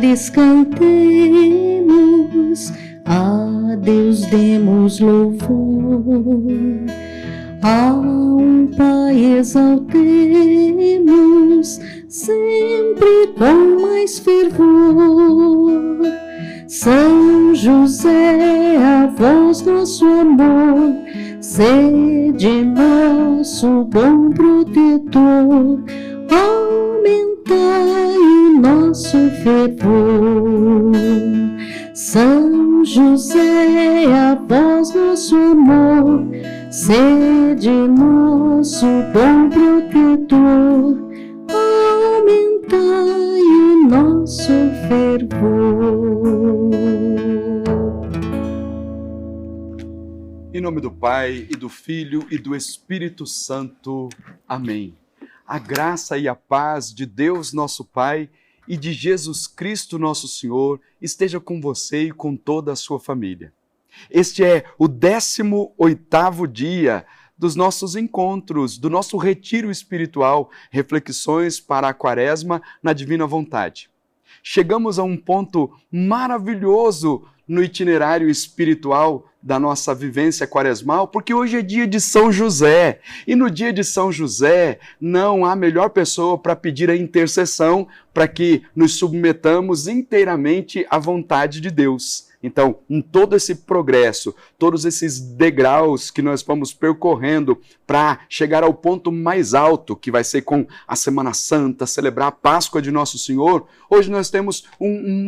alegres cantemos, a Deus demos louvor, a um Pai exaltemos, sempre com mais fervor. São José, a voz nosso amor, sede nosso bom protetor, aumentai o nosso fervor. São José, a voz nosso amor, sede nosso bom protetor, aumentai o nosso fervor. Em nome do Pai, e do Filho, e do Espírito Santo. Amém. A graça e a paz de Deus nosso Pai e de Jesus Cristo nosso Senhor esteja com você e com toda a sua família. Este é o 18º dia dos nossos encontros, do nosso retiro espiritual, reflexões para a Quaresma na Divina Vontade. Chegamos a um ponto maravilhoso no itinerário espiritual da nossa vivência quaresmal, porque hoje é dia de São José. E no dia de São José, não há melhor pessoa para pedir a intercessão para que nos submetamos inteiramente à vontade de Deus. Então, em todo esse progresso, todos esses degraus que nós vamos percorrendo para chegar ao ponto mais alto, que vai ser com a Semana Santa, celebrar a Páscoa de Nosso Senhor, hoje nós temos um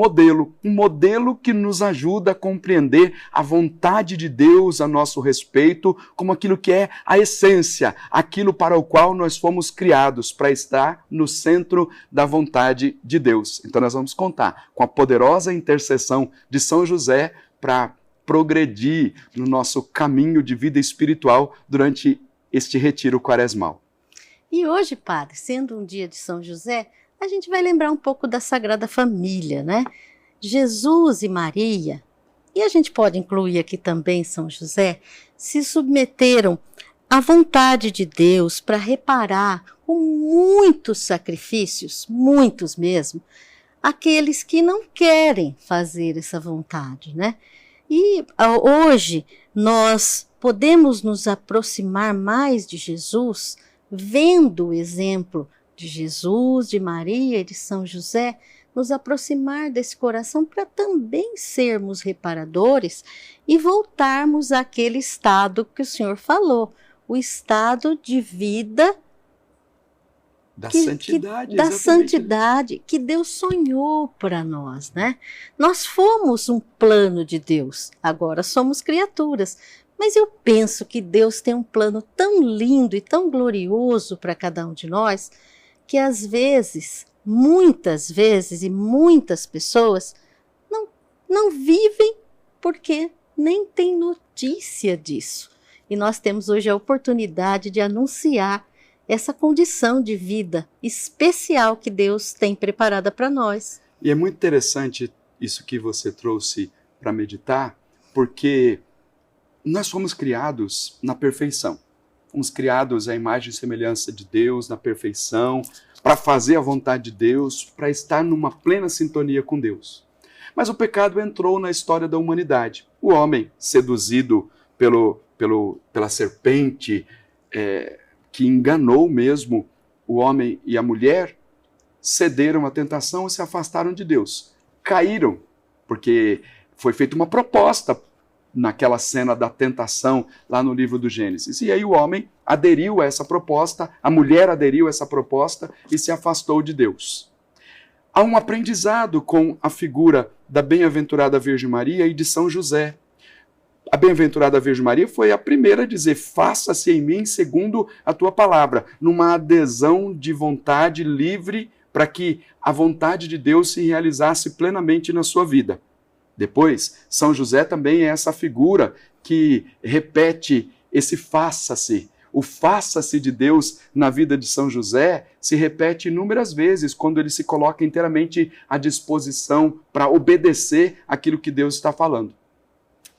modelo que nos ajuda a compreender a vontade de Deus a nosso respeito, como aquilo que é a essência, aquilo para o qual nós fomos criados, para estar no centro da vontade de Deus. Então nós vamos contar com a poderosa intercessão de São José para progredir no nosso caminho de vida espiritual durante este retiro quaresmal. E hoje, padre, sendo um dia de São José, a gente vai lembrar um pouco da Sagrada Família, né? Jesus e Maria, e a gente pode incluir aqui também São José, se submeteram à vontade de Deus para reparar com muitos sacrifícios, muitos mesmo, aqueles que não querem fazer essa vontade, né? E hoje nós podemos nos aproximar mais de Jesus, vendo o exemplo de Jesus, de Maria e de São José, nos aproximar desse coração para também sermos reparadores e voltarmos àquele estado que o Senhor falou, o estado de vida da santidade que Deus sonhou para nós, né? Nós fomos um plano de Deus, agora somos criaturas, mas eu penso que Deus tem um plano tão lindo e tão glorioso para cada um de nós, que às vezes, muitas vezes e muitas pessoas não vivem porque nem têm notícia disso. E nós temos hoje a oportunidade de anunciar essa condição de vida especial que Deus tem preparada para nós. E é muito interessante isso que você trouxe para meditar, porque nós fomos criados na perfeição. Fomos criados à imagem e semelhança de Deus, na perfeição, para fazer a vontade de Deus, para estar numa plena sintonia com Deus. Mas o pecado entrou na história da humanidade. O homem, seduzido pela serpente, que enganou mesmo o homem e a mulher, cederam à tentação e se afastaram de Deus. Caíram, porque foi feita uma proposta naquela cena da tentação lá no livro do Gênesis. E aí o homem aderiu a essa proposta, a mulher aderiu a essa proposta e se afastou de Deus. Há um aprendizado com a figura da bem-aventurada Virgem Maria e de São José. A bem-aventurada Virgem Maria foi a primeira a dizer: faça-se em mim segundo a tua palavra, numa adesão de vontade livre para que a vontade de Deus se realizasse plenamente na sua vida. Depois, São José também é essa figura que repete esse faça-se. O faça-se de Deus na vida de São José se repete inúmeras vezes quando ele se coloca inteiramente à disposição para obedecer aquilo que Deus está falando.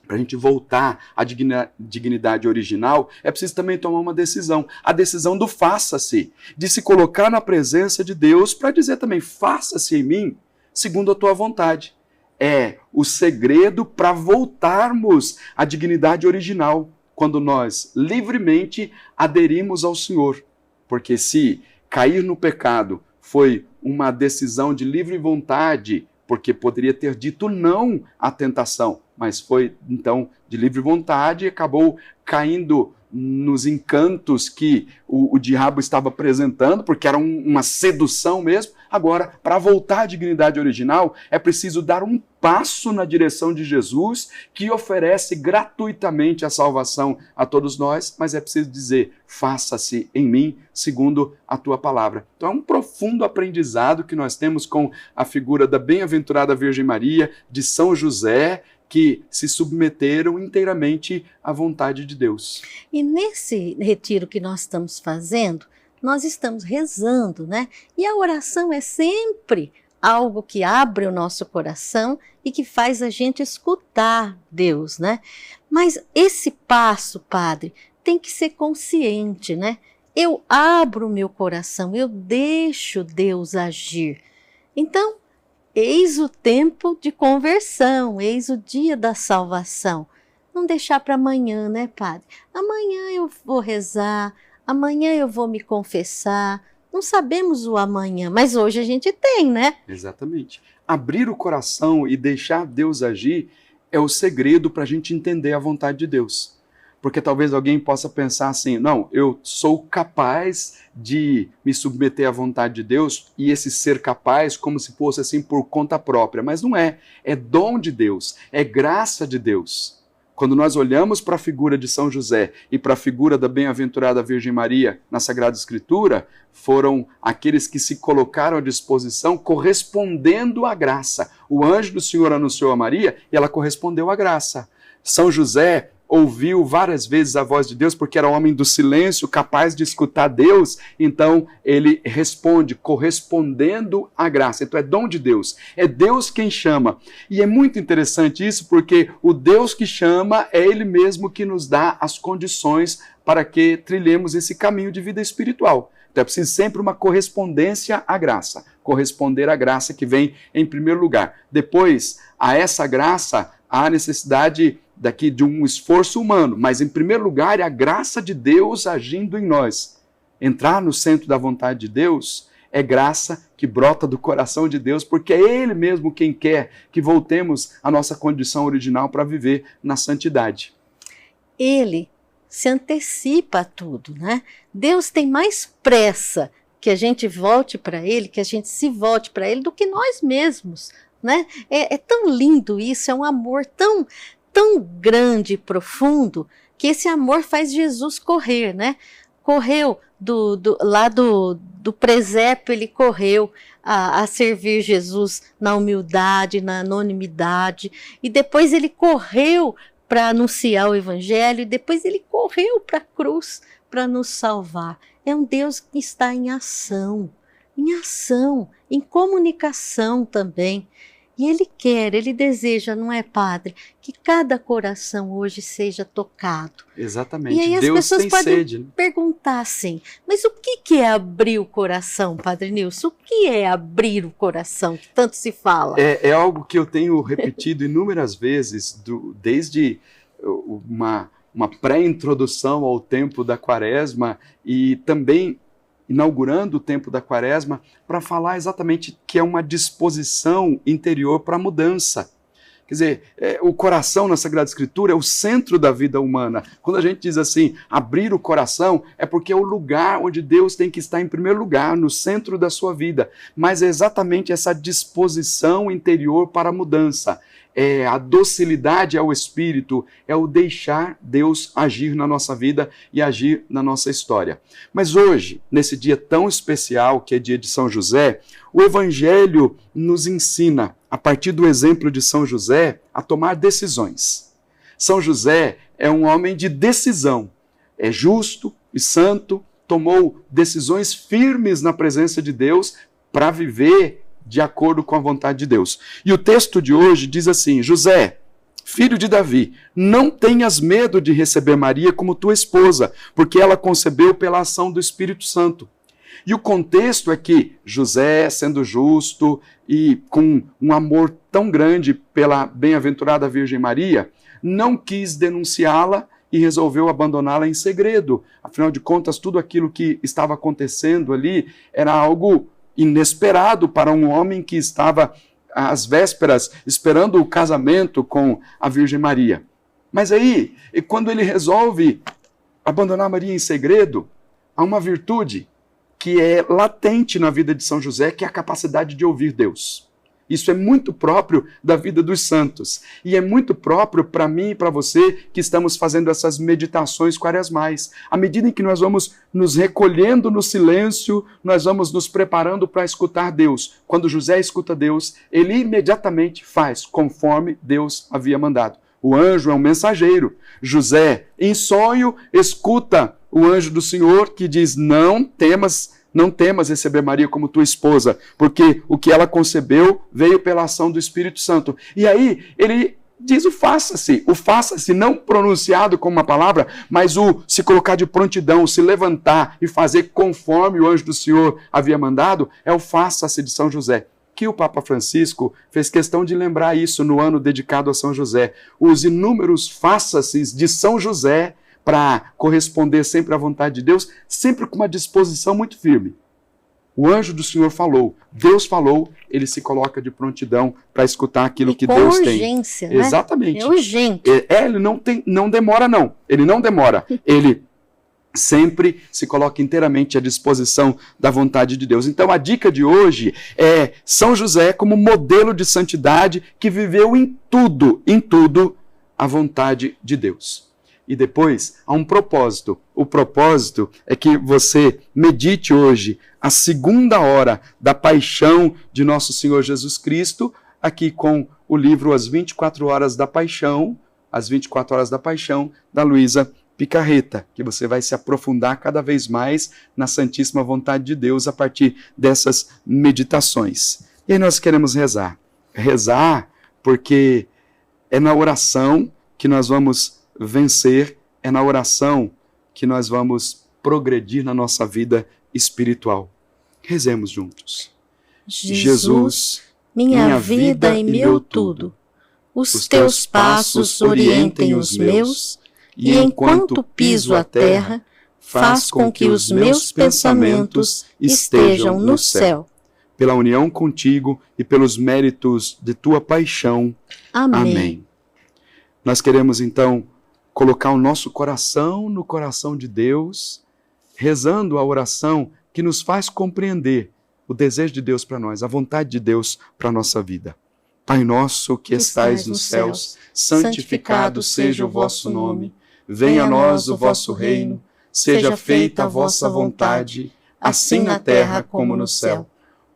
Para a gente voltar à dignidade original, é preciso também tomar uma decisão. A decisão do faça-se, de se colocar na presença de Deus para dizer também: faça-se em mim segundo a tua vontade. É o segredo para voltarmos à dignidade original, quando nós livremente aderimos ao Senhor. Porque se cair no pecado foi uma decisão de livre vontade, porque poderia ter dito não à tentação, mas foi então de livre vontade e acabou caindo nos encantos que o diabo estava apresentando, porque era uma sedução mesmo. Agora, para voltar à dignidade original, é preciso dar um passo na direção de Jesus, que oferece gratuitamente a salvação a todos nós, mas é preciso dizer, faça-se em mim segundo a tua palavra. Então é um profundo aprendizado que nós temos com a figura da bem-aventurada Virgem Maria, de São José, que se submeteram inteiramente à vontade de Deus. E nesse retiro que nós estamos fazendo, nós estamos rezando, né? E a oração é sempre algo que abre o nosso coração e que faz a gente escutar Deus, né? Mas esse passo, Padre, tem que ser consciente, né? Eu abro o meu coração, eu deixo Deus agir. Então, eis o tempo de conversão, eis o dia da salvação. Não deixar para amanhã, né, Padre? Amanhã eu vou rezar, amanhã eu vou me confessar. Não sabemos o amanhã, mas hoje a gente tem, né? Exatamente. Abrir o coração e deixar Deus agir é o segredo para a gente entender a vontade de Deus. Porque talvez alguém possa pensar assim, não, eu sou capaz de me submeter à vontade de Deus, e esse ser capaz como se fosse assim por conta própria, mas não é. É dom de Deus, é graça de Deus. Quando nós olhamos para a figura de São José e para a figura da bem-aventurada Virgem Maria na Sagrada Escritura, foram aqueles que se colocaram à disposição correspondendo à graça. O anjo do Senhor anunciou a Maria e ela correspondeu à graça. São José ouviu várias vezes a voz de Deus, porque era homem do silêncio, capaz de escutar Deus, então ele responde, correspondendo à graça. Então é dom de Deus, é Deus quem chama. E é muito interessante isso, porque o Deus que chama é Ele mesmo que nos dá as condições para que trilhemos esse caminho de vida espiritual. Então é preciso sempre uma correspondência à graça, corresponder à graça que vem em primeiro lugar. Depois, a essa graça, há necessidade daqui de um esforço humano, mas em primeiro lugar é a graça de Deus agindo em nós. Entrar no centro da vontade de Deus é graça que brota do coração de Deus, porque é Ele mesmo quem quer que voltemos à nossa condição original para viver na santidade. Ele se antecipa a tudo, né? Deus tem mais pressa que a gente volte para Ele, que a gente se volte para Ele, do que nós mesmos, né? É tão lindo isso, é um amor tão grande e profundo, que esse amor faz Jesus correr, né? Correu lá do presépio, ele correu a servir Jesus na humildade, na anonimidade, e depois ele correu para anunciar o Evangelho, e depois ele correu para a cruz para nos salvar. É um Deus que está em ação, em comunicação também. E Ele quer, Ele deseja, não é, Padre, que cada coração hoje seja tocado. Exatamente, e aí Deus as pessoas tem podem sede, né? perguntar assim, mas o que é abrir o coração, Padre Nilson? O que é abrir o coração, que tanto se fala? É algo que eu tenho repetido inúmeras vezes, desde uma pré-introdução ao tempo da Quaresma e também inaugurando o tempo da Quaresma, para falar exatamente que é uma disposição interior para a mudança. Quer dizer, o coração na Sagrada Escritura é o centro da vida humana. Quando a gente diz assim, abrir o coração, é porque é o lugar onde Deus tem que estar em primeiro lugar, no centro da sua vida. Mas é exatamente essa disposição interior para a mudança. É a docilidade ao Espírito, é o deixar Deus agir na nossa vida e agir na nossa história. Mas hoje, nesse dia tão especial, que é dia de São José, o Evangelho nos ensina, a partir do exemplo de São José, a tomar decisões. São José é um homem de decisão, é justo e santo, tomou decisões firmes na presença de Deus para viver de acordo com a vontade de Deus. E o texto de hoje diz assim, José, filho de Davi, não tenhas medo de receber Maria como tua esposa, porque ela concebeu pela ação do Espírito Santo. E o contexto é que José, sendo justo e com um amor tão grande pela bem-aventurada Virgem Maria, não quis denunciá-la e resolveu abandoná-la em segredo. Afinal de contas, tudo aquilo que estava acontecendo ali era algo inesperado para um homem que estava às vésperas esperando o casamento com a Virgem Maria. Mas aí, quando ele resolve abandonar Maria em segredo, há uma virtude que é latente na vida de São José, que é a capacidade de ouvir Deus. Isso é muito próprio da vida dos santos. E é muito próprio para mim e para você que estamos fazendo essas meditações quaresmais. À medida em que nós vamos nos recolhendo no silêncio, nós vamos nos preparando para escutar Deus. Quando José escuta Deus, ele imediatamente faz conforme Deus havia mandado. O anjo é um mensageiro. José, em sonho, escuta o anjo do Senhor que diz: não temas receber Maria como tua esposa, porque o que ela concebeu veio pela ação do Espírito Santo. E aí ele diz o faça-se não pronunciado como uma palavra, mas o se colocar de prontidão, se levantar e fazer conforme o anjo do Senhor havia mandado, é o faça-se de São José. Que o Papa Francisco fez questão de lembrar isso no ano dedicado a São José. Os inúmeros faça-ses de São José para corresponder sempre à vontade de Deus, sempre com uma disposição muito firme. O anjo do Senhor falou, Deus falou, ele se coloca de prontidão para escutar aquilo que Deus tem. Urgência, né? Exatamente. É urgente. Ele não demora, não. Ele não demora. Ele sempre se coloca inteiramente à disposição da vontade de Deus. Então a dica de hoje é São José como modelo de santidade que viveu em tudo a vontade de Deus. E depois há um propósito. O propósito é que você medite hoje a segunda hora da paixão de nosso Senhor Jesus Cristo, aqui com o livro As 24 Horas da Paixão, da Luísa Picarreta, que você vai se aprofundar cada vez mais na santíssima vontade de Deus a partir dessas meditações. E aí nós queremos rezar. Rezar porque é na oração que nós vamos vencer, é na oração que nós vamos progredir na nossa vida espiritual. Rezemos juntos. Jesus, minha vida e meu tudo, os teus passos orientem os meus, e enquanto piso a terra, faz com que os meus pensamentos estejam no céu. Pela união contigo e pelos méritos de tua paixão. Amém. Nós queremos então colocar o nosso coração no coração de Deus, rezando a oração que nos faz compreender o desejo de Deus para nós, a vontade de Deus para a nossa vida. Pai nosso que estais nos céus, santificado seja o vosso nome. Venha a nós o vosso reino, seja feita a vossa vontade, assim na terra como no céu.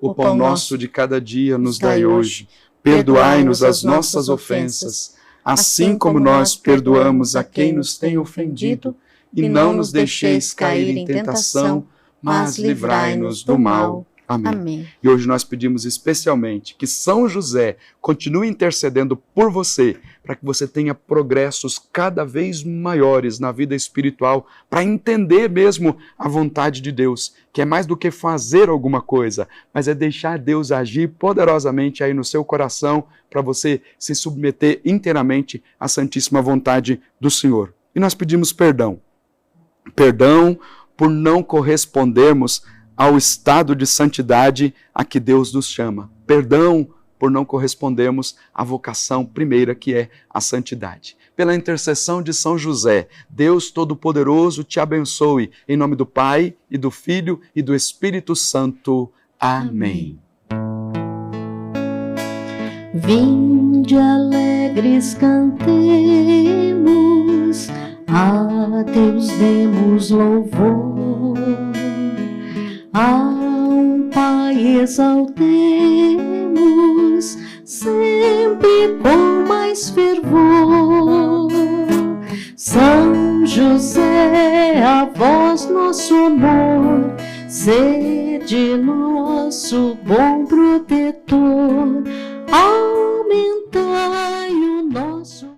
O pão nosso de cada dia nos dai hoje. Perdoai-nos as nossas ofensas, assim como nós perdoamos a quem nos tem ofendido, e não nos deixeis cair em tentação, mas livrai-nos do mal. Amém. E hoje nós pedimos especialmente que São José continue intercedendo por você, para que você tenha progressos cada vez maiores na vida espiritual, para entender mesmo a vontade de Deus, que é mais do que fazer alguma coisa, mas é deixar Deus agir poderosamente aí no seu coração, para você se submeter inteiramente à santíssima vontade do Senhor. E nós pedimos perdão. Perdão por não correspondermos ao estado de santidade a que Deus nos chama. Perdão por não correspondermos à vocação primeira, que é a santidade. Pela intercessão de São José, Deus Todo-Poderoso te abençoe. Em nome do Pai, e do Filho, e do Espírito Santo. Amém. Vinde alegres cantemos, a Deus demos louvor. A um Pai exaltemos, sempre com mais fervor. São José, a vós nosso amor, sede nosso bom protetor. Aumentai o nosso